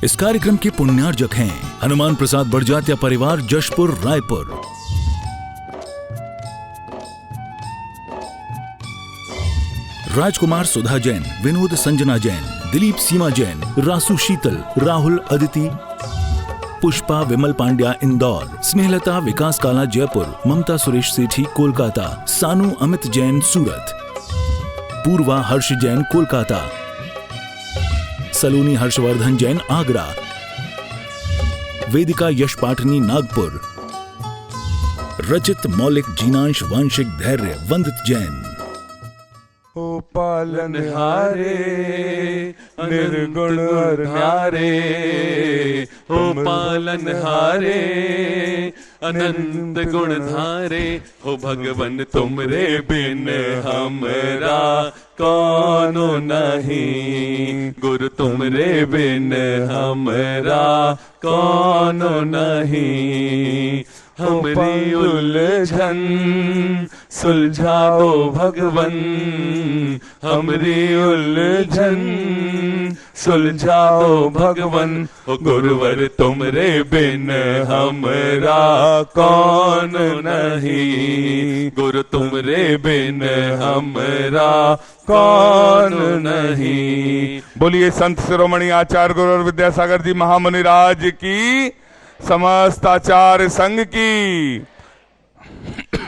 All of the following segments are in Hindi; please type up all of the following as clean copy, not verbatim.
इस कार्यक्रम के पुण्यार्जक हैं हनुमान प्रसाद बड़जात्या परिवार, जशपुर, रायपुर। राजकुमार सुधा जैन, विनोद संजना जैन, दिलीप सीमा जैन, रासु शीतल, राहुल अदिति, पुष्पा विमल पांड्या इंदौर, स्नेहलता विकास काला जयपुर, ममता सुरेश सेठी कोलकाता, सानू अमित जैन सूरत, पूर्वा हर्ष जैन कोलकाता, सलोनी हर्षवर्धन जैन आगरा, वेदिका यश पाठनी नागपुर, रचित मौलिक जीनांश वांशिक धैर्य वंदित जैन। ओ पालनहारे निर्गुण और न्यारे, ओ पालनहारे अनंत गुण धारे, हो भगवन तुमरे बिन हमरा कौनो नहीं, गुरु तुमरे बिन हमरा कौनो नहीं। हमरी उलझन सुलझाओ भगवन, हमरी उलझन सुलझाओ भगवन, गुरुवर तुमरे बिन हमरा कौन नहीं, गुरु तुमरे बिन हमरा कौन नहीं। बोलिए संत शिरोमणि आचार्य गुरु और विद्यासागर जी महामुनि राज की, समस्त आचार्य संघ की।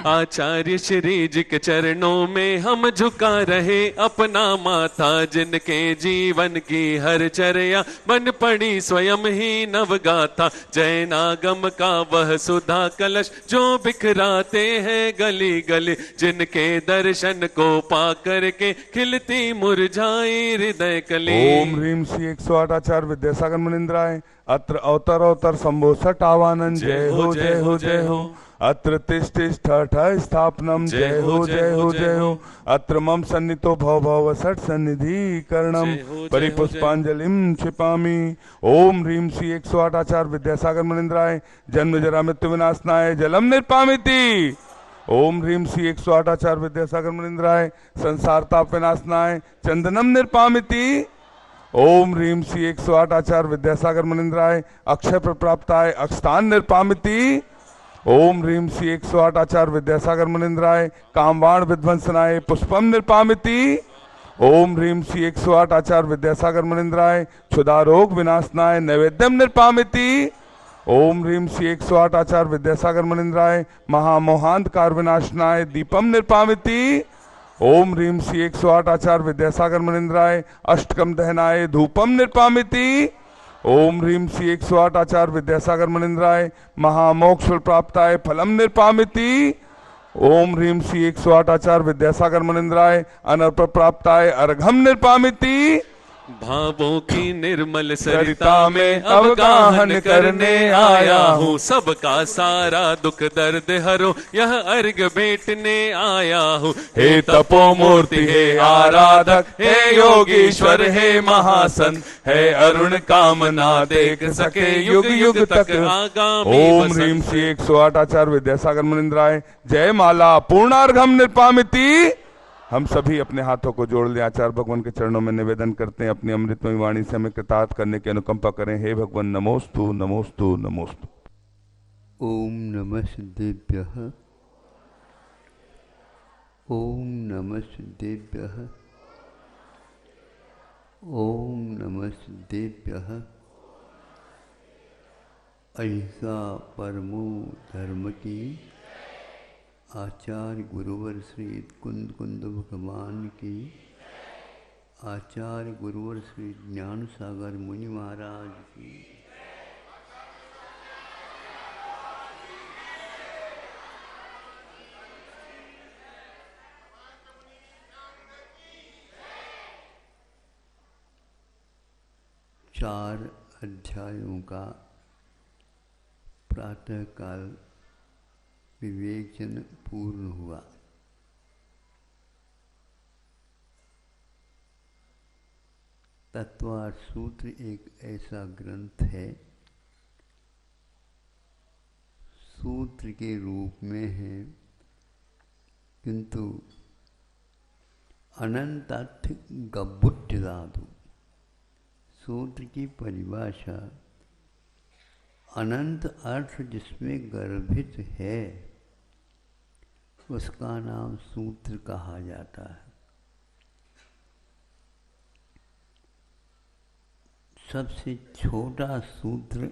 आचार्य श्री जी के चरणों में हम झुका रहे अपना माथा, जिनके जीवन की हर चर्या बन पड़ी स्वयं ही नवगाथा। जैनागम का वह सुधा कलश जो बिखराते हैं गली गली, जिनके दर्शन को पा करके खिलती मुरझाई हृदय कली। ओम ह्रीम श्री 108 आचार्य विद्यासागर मुनिंद्राय, अत्र अवतर अवतर शंभो सट आवानन, जय हो जय हो जय हो। अत्र तिष्ठ स्थापनम, जय हो जय हो जय हो। अत्र मम सन्नितो भव भव सट सन्निधि करणम, परिपुष्पांजलिम क्षिपामि। ओम ह्रीम श्री 108 आचार्य विद्यासागर मुनिंद्राय, जन्म जरा मृत्यु विनाशनाय जलम निर्पामिति। ओम ह्रीम श्री 108 आचार्य विद्यासागर मुनिंद्राय, संसार ताप विनाशनाय चंदनम निर्पामिति। ओम ह्रीम श्री 108 आचार्य विद्यासागर मुनिंद्राय, अक्षय प्राप्ताय अक्षतान निर्पामिति। ओम ह्रीम श्री 108 आचार्य विद्यासागर मुनिंद्राय, कामवाण विध्वंसनाय पुष्पम निर्पामिति। ओम ह्रीम श्री 108 आचार्य विद्यासागर मुनिंद्राय, क्षुधारोग विनाशनाय नैवेद्यम निर्पामिति। ओम ह्रीम श्री 108 आचार्य विद्यासागर मुनिंद्राय, महामोहांधकार विनाशनाय दीपम निर्पामिति। ओम ह्रीम श्री 108 आचार्य विद्यासागर मुनिंद्राय, अष्टकम दहनाय धूपम निर्पामिति। ओम ह्रीम श्री 108 आचार्य विद्यासागर मुनिंद्राय, महामोक्ष प्राप्ताय फलम निर्पामिति। ओम ह्रीम श्री 108 आचार्य विद्यासागर मुनिंद्राय, अनर्प प्राप्ताय अर्घम निर्पामिति। भावों की निर्मल सरिता में अवगाहन करने आया हूँ, सबका सारा दुख दर्द हरो यह अर्घ भेंटने आया हूँ। हे तपोमूर्ति हे आराधक, हे योगीश्वर हे महासन, हे अरुण कामना देख सके युग युग तक आगामी। ओम ह्रीम श्री 108 आचार्य विद्यासागर मुनिंद्राय, जय माला पूर्णार्घम निर्पामिति। हम सभी अपने हाथों को जोड़ लें, आचार्य भगवान के चरणों में निवेदन करते हैं, अपनी अमृतमय वाणी से हमें कृतार्थ करने की अनुकंपा करें। हे भगवान नमोस्तु नमोस्तु नमोस्तु। ओम नमः सिद्धेभ्यः, ओम नमः सिद्धेभ्यः, ओम नमः सिद्धेभ्यः। अहिंसा परमो धर्म की, आचार्य गुरुवर श्री कुंद कुंद भगवान की, आचार्य गुरुवर श्री ज्ञान सागर मुनि महाराज की। चार अध्यायों का प्रातःकाल विवेचन पूर्ण हुआ। तत्वार्थ सूत्र एक ऐसा ग्रंथ है, सूत्र के रूप में है, किंतु अनंत गब्बुट्ट धातु सूत्र की परिभाषा अनंत अर्थ जिसमें गर्भित है उसका नाम सूत्र कहा जाता है। सबसे छोटा सूत्र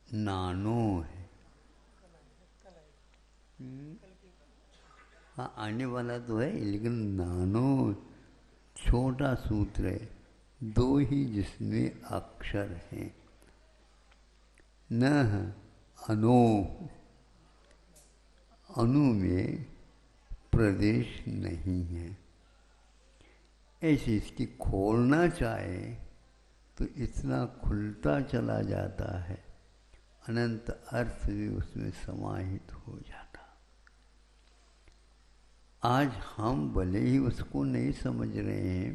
नानो है। हाँ, आने वाला तो है, लेकिन नानो छोटा सूत्र है, दो ही जिसमें अक्षर हैं। न अनो, अनु में प्रदेश नहीं है। ऐसे इसकी खोलना चाहे तो इतना खुलता चला जाता है, अनंत अर्थ भी उसमें समाहित हो जाता। आज हम भले ही उसको नहीं समझ रहे हैं,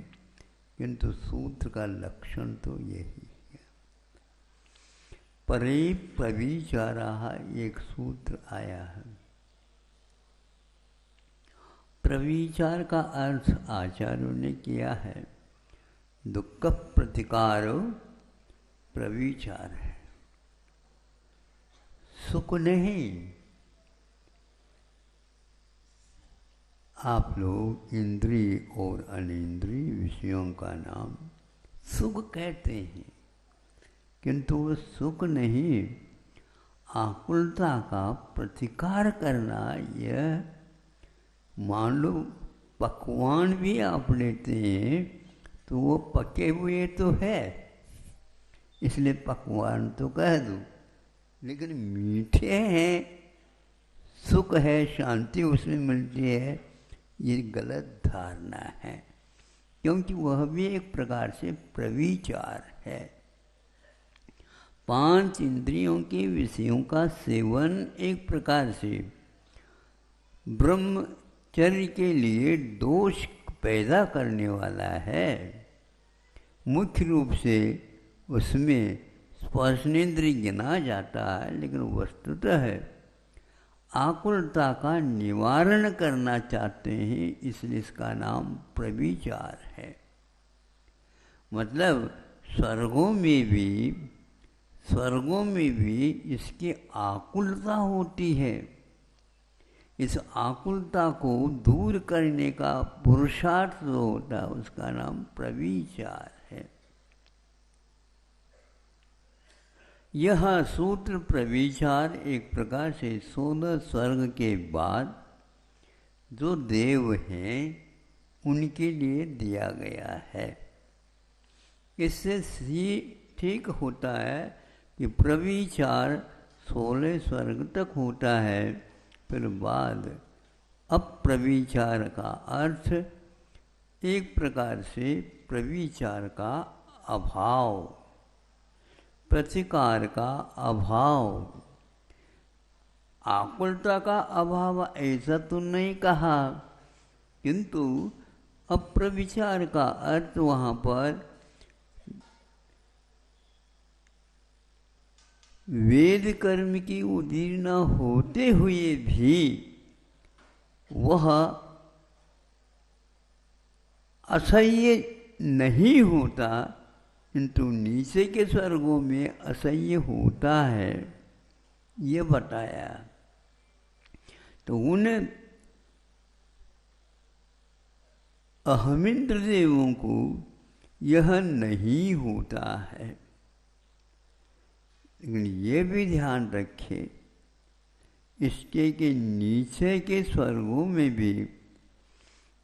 किंतु सूत्र का लक्षण तो यही है। परे प्रविचारः एक सूत्र आया है। प्रविचार का अर्थ आचार्यों ने किया है दुख प्रतिकार प्रविचार है। सुख नहीं। आप लोग इंद्रिय और अनिंद्रिय विषयों का नाम सुख कहते हैं, किंतु वो सुख नहीं, आकुलता का प्रतिकार करना। यह मान लो पकवान भी आप लेते हैं तो वो पके हुए तो है, इसलिए पकवान तो कह दो, लेकिन मीठे हैं, सुख है, शांति उसमें मिलती है, ये गलत धारणा है, क्योंकि वह भी एक प्रकार से प्रविचार है। 5 इंद्रियों के विषयों का सेवन एक प्रकार से ब्रह्मचर्य के लिए दोष पैदा करने वाला है। मुख्य रूप से उसमें स्पर्शनेन्द्रिय गिना जाता है, लेकिन वस्तुतः आकुलता का निवारण करना चाहते हैं, इसलिए इसका नाम प्रविचार है। मतलब स्वर्गों में भी इसकी आकुलता होती है। इस आकुलता को दूर करने का पुरुषार्थ जो होता है उसका नाम प्रविचार है। यह सूत्र प्रविचार एक प्रकार से 16 स्वर्ग के बाद जो देव हैं उनके लिए दिया गया है। इससे ठीक होता है कि प्रविचार 16 स्वर्ग तक होता है, फिर बाद अप्रविचार का अर्थ एक प्रकार से प्रविचार का अभाव, प्रतिकार का अभाव। आकुलता का अभाव ऐसा तो नहीं कहा, किंतु अप्रविचार का अर्थ वहाँ पर वेद कर्म की उदीर्णा होते हुए भी वह असह्य नहीं होता, किंतु नीचे के स्वर्गों में असह्य होता है, ये बताया। तो उन अहमिंद्र देवों को यह नहीं होता है, लेकिन ये भी ध्यान रखें इसके कि नीचे के स्वर्गों में भी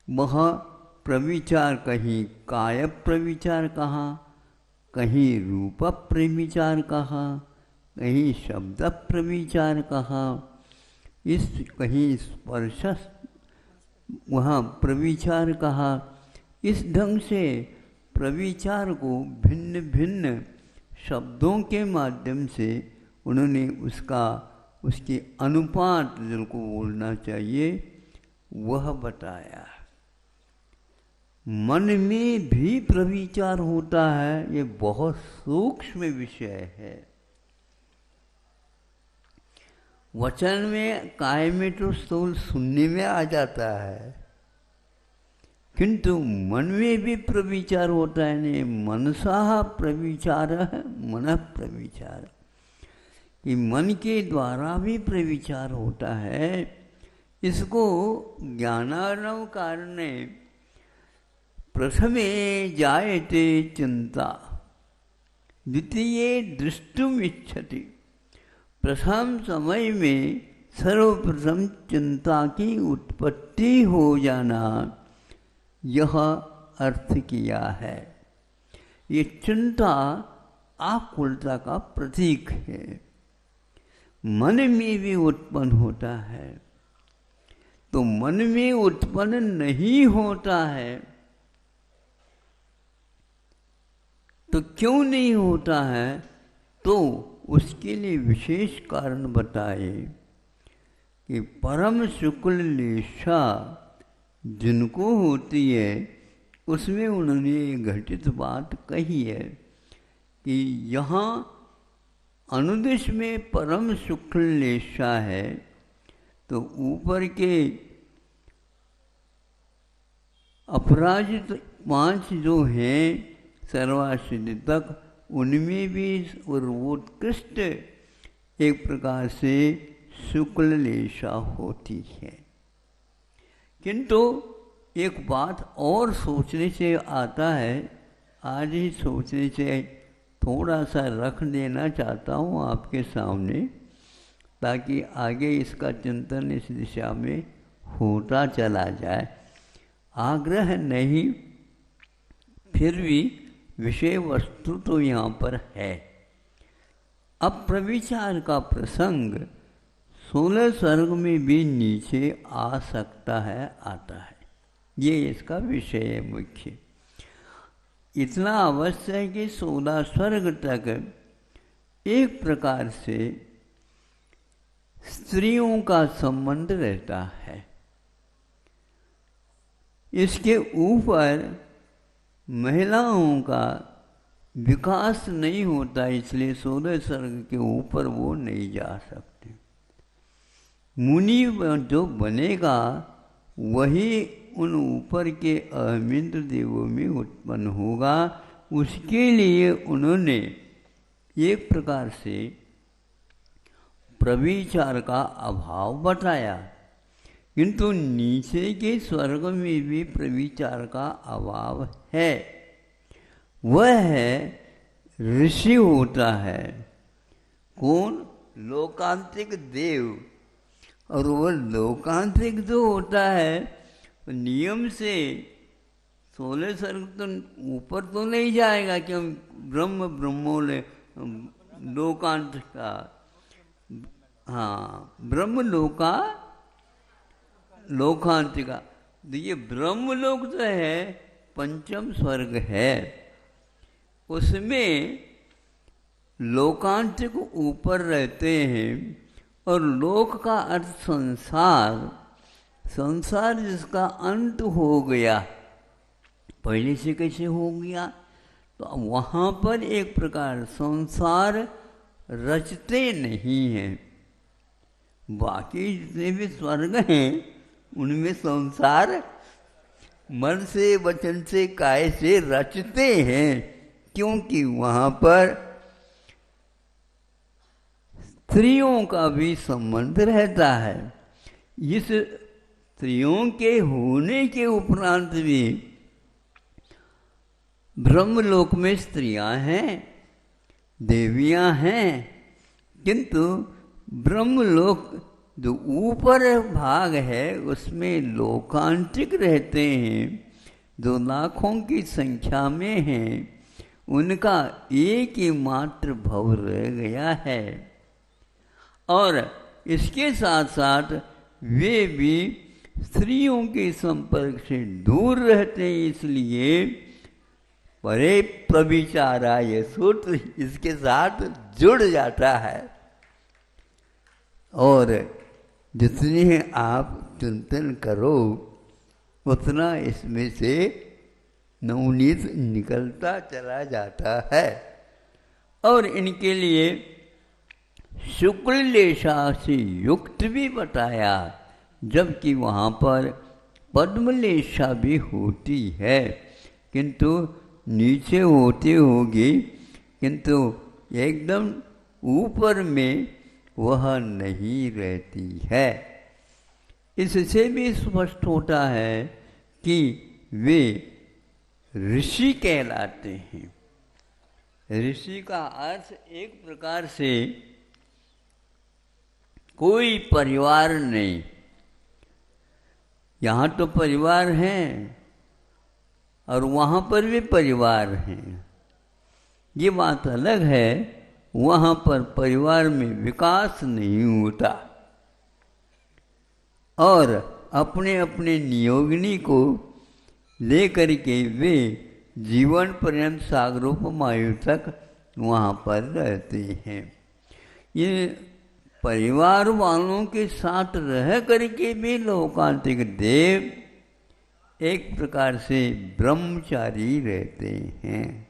वह प्रविचार, कहीं काय प्रविचार कहा, कहीं रूप प्रविचार कहा, कहीं शब्द प्रविचार कहा, इस कहीं स्पर्श वहाँ प्रविचार कहा। इस ढंग से प्रविचार को भिन्न भिन्न शब्दों के माध्यम से उन्होंने उसके अनुपात जिनको बोलना चाहिए वह बताया। मन में भी प्रविचार होता है, ये बहुत सूक्ष्म विषय है। वचन में काय में तो स्थूल सुनने में आ जाता है, किंतु मन में भी प्रविचार होता है। नहीं, मनसा प्रविचार है, मन प्रविचार, कि मन के द्वारा भी प्रविचार होता है। इसको ज्ञानार्णव कारणे प्रथमे जायते चिंता, द्वितीये दृष्टुम इच्छति। प्रथम समय में सर्वप्रथम चिंता की उत्पत्ति हो जाना, यह अर्थ किया है। ये चिंता आकुलता का प्रतीक है, मन में भी उत्पन्न होता है। तो मन में उत्पन्न नहीं होता है तो क्यों नहीं होता है? तो उसके लिए विशेष कारण बताए कि परम शुक्ल लेशा जिनको होती है, उसमें उन्होंने घटित बात कही है कि यहाँ अनुदेश में परम शुक्ल लेशा है, तो ऊपर के अपराजित 5 जो हैं सर्वासिद्धि तक, उनमें भी सर्वोत्कृष्ट एक प्रकार से शुक्ल लेशा होती है। किंतु एक बात और सोचने से आता है, आज ही सोचने से थोड़ा सा रख देना चाहता हूँ आपके सामने, ताकि आगे इसका चिंतन इस दिशा में होता चला जाए। आग्रह नहीं, फिर भी विषय वस्तु तो यहाँ पर है। अब प्रविचार का प्रसंग 16 सर्ग में भी नीचे आ सकता है, आता है। ये इसका विषय है मुख्य। इतना अवश्य है कि 16 स्वर्ग तक एक प्रकार से स्त्रियों का संबंध रहता है। इसके ऊपर महिलाओं का विकास नहीं होता, इसलिए 16 सर्ग के ऊपर वो नहीं जा सकते। मुनि जो बनेगा वही उन ऊपर के अहमिंद्र देवों में उत्पन्न होगा। उसके लिए उन्होंने एक प्रकार से प्रविचार का अभाव बताया, किंतु नीचे के स्वर्ग में भी प्रविचार का अभाव है। वह है ऋषि होता है। कौन? लोकांतिक देव। और वह लोकांतिक जो होता है नियम से 16 सर्ग तो ऊपर तो नहीं जाएगा, क्यों? ब्रह्मोले लोकांत का, हाँ, ब्रह्म लोका लोकांतिका। तो ये ब्रह्मलोक जो है पंचम स्वर्ग है, उसमें लोकांतिक ऊपर रहते हैं। और लोक का अर्थ संसार, संसार जिसका अंत हो गया, पहले से कैसे हो गया? तो वहाँ पर एक प्रकार संसार रचते नहीं हैं। बाकी जितने भी स्वर्ग हैं उनमें संसार मन से, वचन से, काय से रचते हैं, क्योंकि वहाँ पर स्त्रियों का भी संबंध रहता है। इस स्त्रियों के होने के उपरांत भी ब्रह्मलोक में स्त्रियां हैं, देवियां हैं, किंतु ब्रह्मलोक जो ऊपर भाग है उसमें लोकांतिक रहते हैं, जो लाखों की संख्या में हैं। उनका एक ही मात्र भव रह गया है। और इसके साथ साथ वे भी स्त्रियों के संपर्क से दूर रहते हैं, इसलिए परे प्रविचारा ये सूत्र इसके साथ जुड़ जाता है। और जितने आप चिंतन करो उतना इसमें से नवनीत निकलता चला जाता है। और इनके लिए शुक्ल लेशा से युक्त भी बताया, जबकि वहाँ पर पद्मलेशा भी होती है, किंतु नीचे होती होगी, किंतु एकदम ऊपर में वह नहीं रहती है। इससे भी स्पष्ट होता है कि वे ऋषि कहलाते हैं। ऋषि का अर्थ एक प्रकार से कोई परिवार नहीं। यहाँ तो परिवार हैं और वहाँ पर भी परिवार हैं, ये बात अलग है। वहाँ पर परिवार में विकास नहीं होता और अपने अपने नियोगिनी को लेकर के वे जीवन पर्यंत सागरोपमायु तक वहाँ पर रहते हैं। ये परिवार वालों के साथ रह करके भी लोकांतिक देव एक प्रकार से ब्रह्मचारी रहते हैं।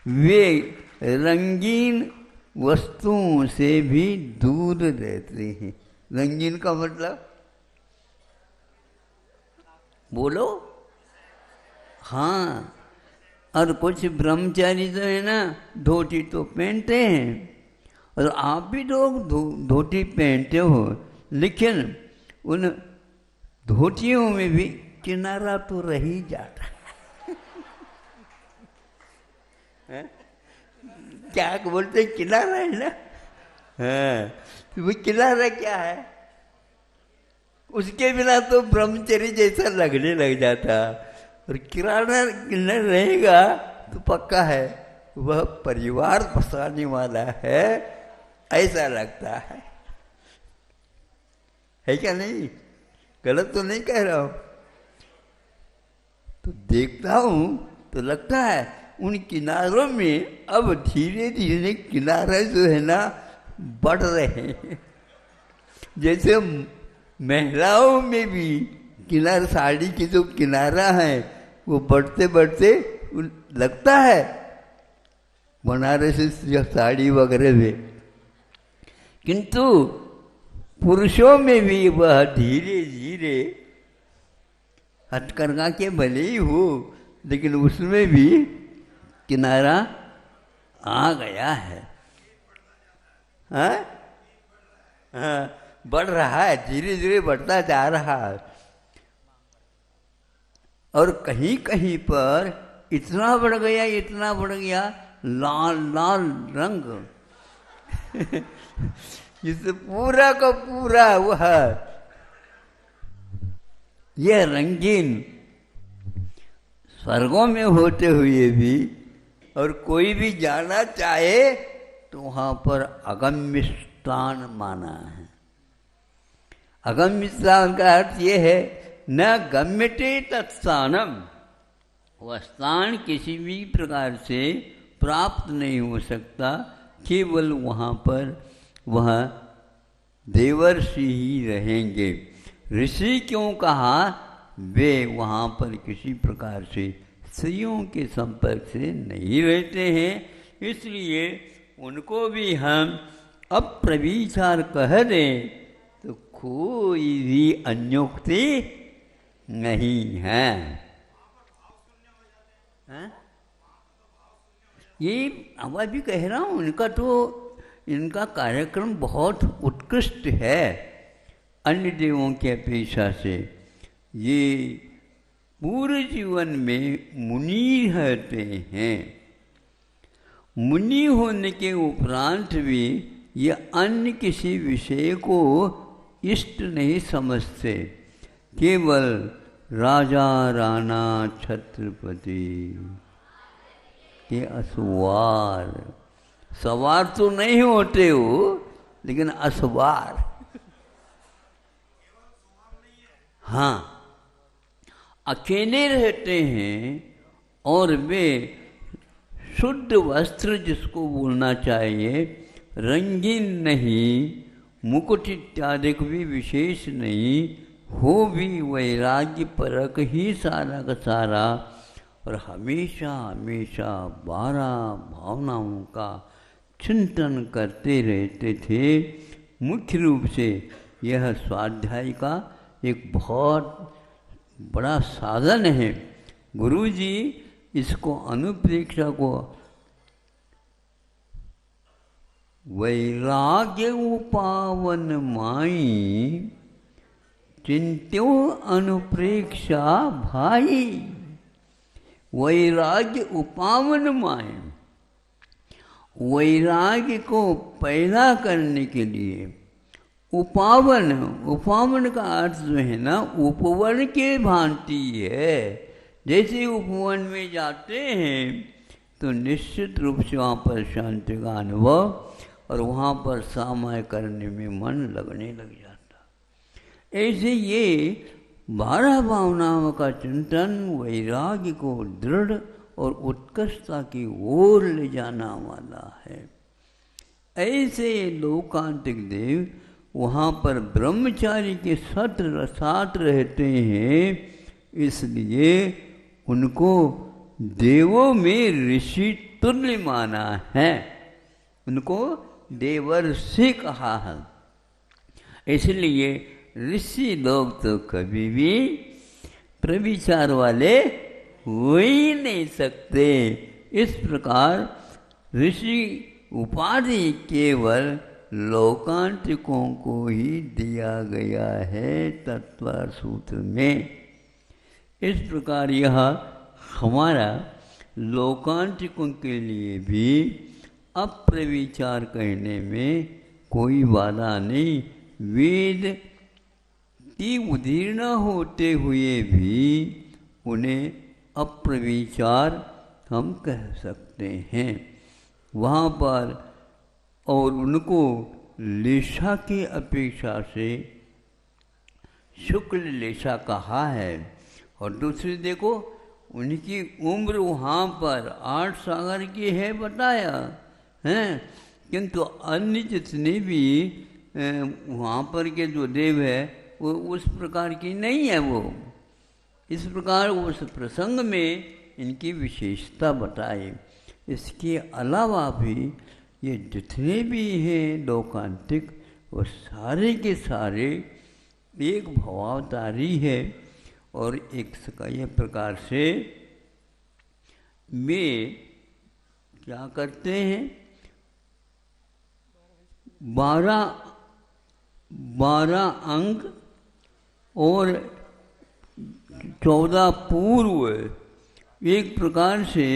वे रंगीन वस्तुओं से भी दूर रहते हैं। रंगीन का मतलब बोलो। हाँ, और कुछ ब्रह्मचारी जो है ना, धोती तो पहनते हैं और आप भी लोग धोती पहनते हो, लेकिन उन धोतियों में भी किनारा तो रह ही जाता है। क्या बोलते, किनारा है ना। हाँ, तो वो किनारा क्या है, उसके बिना तो ब्रह्मचर्य जैसा लगने लग जाता। और किराना किन्नर रहेगा तो पक्का है वह परिवार बसाने वाला है, ऐसा लगता है क्या नहीं? गलत तो नहीं कह रहा हूँ। तो देखता हूँ तो लगता है उन किनारों में अब धीरे धीरे किनारे जो है ना बढ़ रहे हैं। जैसे महिलाओं में भी किनार, साड़ी के जो किनारा है वो बढ़ते बढ़ते लगता है बनारसी साड़ी वगैरह में, किंतु पुरुषों में भी वह धीरे धीरे हथकरघा के भले ही हो, लेकिन उसमें भी किनारा आ गया है। हाँ हाँ, बढ़ रहा है, धीरे धीरे बढ़ता जा रहा है। और कहीं कहीं पर इतना बढ़ गया, इतना बढ़ गया, लाल लाल रंग जिससे पूरा का पूरा वह यह रंगीन स्वर्गों में होते हुए भी, और कोई भी जाना चाहे तो वहाँ पर अगम्य स्थान माना है। अगम्य स्थान का अर्थ ये है न गम्यते तत्स्थानम, वह स्थान किसी भी प्रकार से प्राप्त नहीं हो सकता, केवल वहाँ पर वह देवर्षि ही रहेंगे। ऋषि क्यों कहा? वे वहाँ पर किसी प्रकार से स्त्रियों के संपर्क से नहीं रहते हैं, इसलिए उनको भी हम अप्रविचार कह दें तो कोई भी अन्योक्ति नहीं है। ये मैं भी कह रहा हूँ, इनका कार्यक्रम बहुत उत्कृष्ट है अन्य देवों की अपेक्षा से। ये पूरे जीवन में मुनि रहते हैं। मुनि होने के उपरांत भी ये अन्य किसी विषय को इष्ट नहीं समझते, केवल राजा राणा छत्रपति के असवार। सवार तो नहीं होते हो, लेकिन असवार। हाँ, अकेले रहते हैं और वे शुद्ध वस्त्र, जिसको बोलना चाहिए, रंगीन नहीं, मुकुट इत्यादि भी विशेष नहीं, हो भी वैराग्य परक ही सारा का सारा, और हमेशा हमेशा 12 भावनाओं का चिंतन करते रहते थे। मुख्य रूप से यह स्वाध्याय का एक बहुत बड़ा साधन है। गुरु जी इसको अनुप्रेक्षा को वैराग्य उपावन माई चिंत्यो अनुप्रेक्षा भाई। वैराग्य उपावन माई, वैराग्य को पैदा करने के लिए उपावन, उपावन का अर्थ जो है ना उपवन के भांति है। जैसे उपवन में जाते हैं तो निश्चित रूप से वहाँ पर शांति का अनुभव और वहाँ पर सामय करने में मन लगने लग जाता। ऐसे ये 12 भावनाओं का चिंतन वैराग्य को दृढ़ और उत्कृष्टता की ओर ले जाना वाला है। ऐसे लोकांतिक देव वहाँ पर ब्रह्मचारी के साथ रहते हैं, इसलिए उनको देवों में ऋषि तुल्य माना है, उनको देवर्षि कहा है। इसलिए ऋषि लोग तो कभी भी प्रविचार वाले हो ही नहीं सकते। इस प्रकार ऋषि उपाधि केवल लोकांतिकों को ही दिया गया है तत्वार सूत्र में। इस प्रकार यह हमारा लोकांतिकों के लिए भी अप्रविचार कहने में कोई बाधा नहीं। वेद की उदीर्ण होते हुए भी उन्हें अप्रविचार हम कह सकते हैं वहाँ पर। और उनको लेशा की अपेक्षा से शुक्ल लेशा कहा है। और दूसरी देखो उनकी उम्र वहाँ पर 8 सागर की है बताया है, किंतु अन्य जितने भी वहाँ पर के जो देव है वो उस प्रकार की नहीं है। वो इस प्रकार उस प्रसंग में इनकी विशेषता बताई। इसके अलावा भी ये जितने भी हैं लोकांतिक वो सारे के सारे एक भवावतारी है। और एक ये प्रकार से वे क्या करते हैं, 12 अंग और 14 पूर्व, एक प्रकार से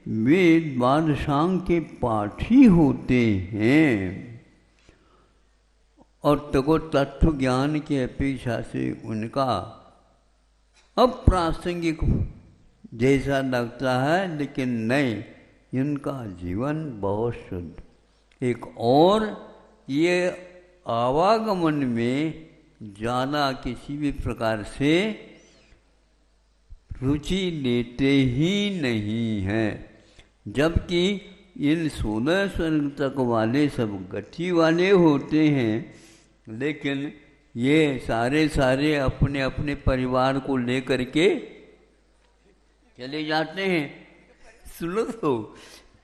वे बादशाह के पाठी होते हैं। और तको तत्व ज्ञान की अपेक्षा से उनका अप्रासंगिक जैसा लगता है, लेकिन नहीं, इनका जीवन बहुत शुद्ध। एक और ये आवागमन में ज़्यादा किसी भी प्रकार से रुचि लेते ही नहीं हैं, जबकि इन 16 स्वर्ग तक वाले सब गति वाले होते हैं। लेकिन ये सारे अपने अपने परिवार को लेकर के चले जाते हैं। सुनो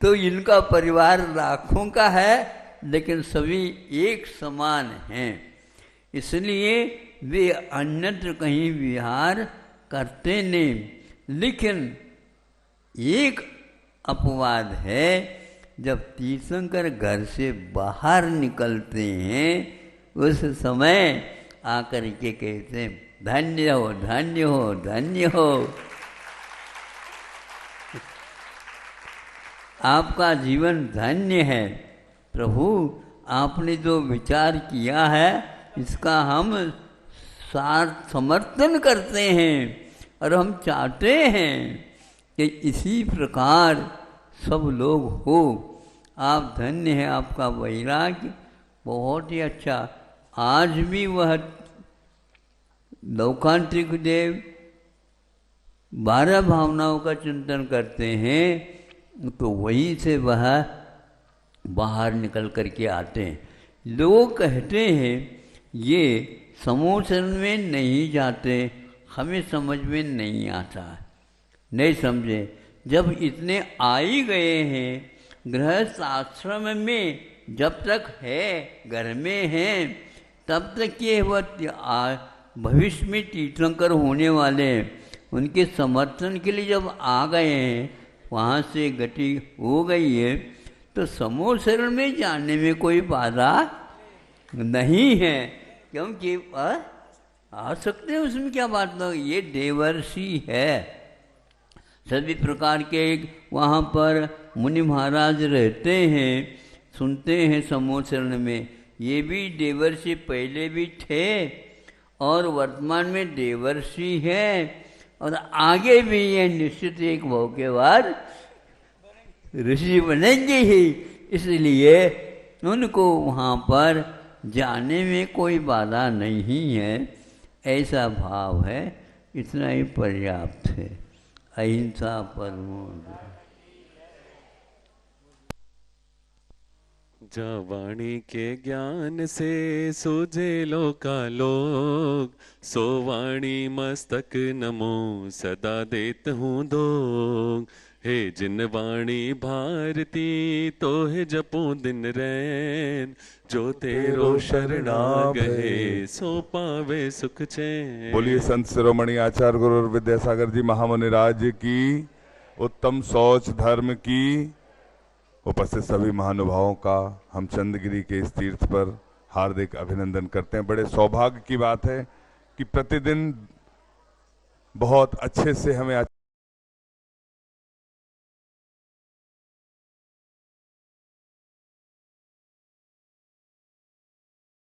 तो इनका परिवार लाखों का है, लेकिन सभी एक समान हैं। इसलिए वे अन्यत्र कहीं विहार करते नहीं। लेकिन एक अपवाद है, जब तीर्थंकर घर से बाहर निकलते हैं उस समय आकर के कहते हैं धन्य हो धन्य हो धन्य हो, आपका जीवन धन्य है। प्रभु आपने जो विचार किया है इसका हम सार्थ समर्थन करते हैं और हम चाहते हैं कि इसी प्रकार सब लोग हो। आप धन्य हैं, आपका वैराग्य बहुत ही अच्छा। आज भी वह लौकांतिक देव 12 भावनाओं का चिंतन करते हैं, तो वहीं से वह बाहर निकल करके आते हैं। लोग कहते हैं ये समोचरण में नहीं जाते, हमें समझ में नहीं आता। नहीं समझे, जब इतने आ ही गए हैं गृहस्थ आश्रम में, जब तक है घर में हैं तब तक ये भविष्य में तीर्थंकर होने वाले उनके समर्थन के लिए जब आ गए हैं, वहाँ से गति हो गई है, तो समूह शरण में जाने में कोई बाधा नहीं है, क्योंकि आ सकते हैं, उसमें क्या बात नहीं। ये देवर्षि है, सभी प्रकार के वहाँ पर मुनि महाराज रहते हैं, सुनते हैं समूह शरण में। ये भी देवर्षि पहले भी थे और वर्तमान में देवर्षि है, और आगे भी ये निश्चित एक भाव के बाद ऋषि बनेंगे ही, इसलिए उनको वहाँ पर जाने में कोई बाधा नहीं है, ऐसा भाव है। इतना ही पर्याप्त है। अहिंसा परमो जा वाणी के ज्ञान से सूझे लोकालोक, सो वाणी मस्तक नमो सदा देत हूँ दोग। हे जिन वाणी भारती तो है जपो दिन रैन, जो तेरो शरणा गए सो पावे सुख चैन। बोलिए संत शिरोमणि आचार्य गुरु विद्यासागर जी महामुनि राज्य की, उत्तम सोच धर्म की। उपस्थित सभी महानुभावों का हम चंद्रगिरी के इस तीर्थ पर हार्दिक अभिनंदन करते हैं। बड़े सौभाग्य की बात है कि प्रतिदिन बहुत अच्छे से हमें